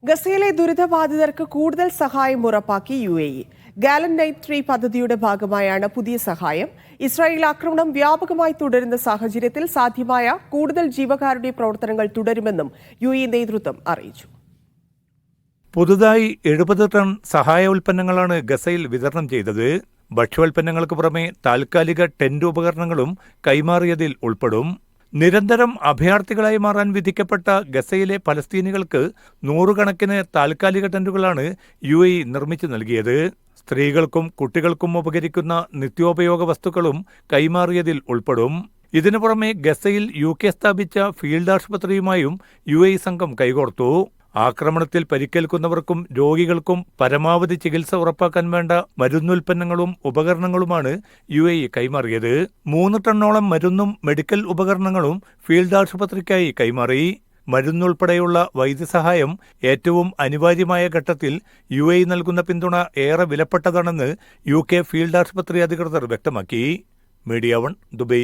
ഗസയിലെ ദുരിതബാധിതർക്ക് കൂടുതൽ സഹായം ഉറപ്പാക്കി UAE. ഗാലൻ നൈറ്റ് 3 പദ്ധതിയുടെ ഭാഗമായാണ് പുതിയ സഹായം. ഇസ്രായേൽ ആക്രമണം വ്യാപകമായി തുടരുന്ന സാഹചര്യത്തിൽ സാധ്യമായ കൂടുതൽ ജീവകാരുണ്യ പ്രവർത്തനങ്ങൾ തുടരുമെന്നും UAE നേതൃത്വം അറിയിച്ചു. പുതുതായി 70 ടൺ സഹായ ഉൽപ്പന്നങ്ങളാണ് ഗസയിൽ വിതരണം ചെയ്തത്. ഭക്ഷ്യോൽപ്പന്നങ്ങൾക്ക് പുറമെ താൽക്കാലിക ടെന്റ് ഉപകരണങ്ങളും കൈമാറിയതിൽ ഉൾപ്പെടും. നിരന്തരം അഭയാർത്ഥികളായി മാറാൻ വിധിക്കപ്പെട്ട ഗസയിലെ പലസ്തീനികൾക്ക് നൂറുകണക്കിന് താൽക്കാലിക ടെന്റുകളാണ് UAE നിർമ്മിച്ചു നൽകിയത്. സ്ത്രീകൾക്കും കുട്ടികൾക്കും ഉപകരിക്കുന്ന നിത്യോപയോഗ വസ്തുക്കളും കൈമാറിയതിൽ ഉൾപ്പെടും. ഇതിനു പുറമെ ഗസയിൽ UK സ്ഥാപിച്ച ഫീൽഡ് ആശുപത്രിയുമായും UAE സംഘം കൈകോർത്തു. ആക്രമണത്തിൽ പരിക്കേൽക്കുന്നവർക്കും രോഗികൾക്കും പരമാവധി ചികിത്സ ഉറപ്പാക്കാൻ വേണ്ട മരുന്നുൽപ്പന്നങ്ങളും ഉപകരണങ്ങളുമാണ് UAE കൈമാറിയത്. 3 ടണ്ണോളം മരുന്നും മെഡിക്കൽ ഉപകരണങ്ങളും ഫീൽഡ് ആശുപത്രിക്കായി കൈമാറി. മരുന്നുൾപ്പെടെയുള്ള വൈദ്യസഹായം ഏറ്റവും അനിവാര്യമായ ഘട്ടത്തിൽ UAE നൽകുന്ന പിന്തുണ ഏറെ വിലപ്പെട്ടതാണെന്ന് UK ഫീൽഡ് ആശുപത്രി അധികൃതർ വ്യക്തമാക്കി. Media 1 Dubai.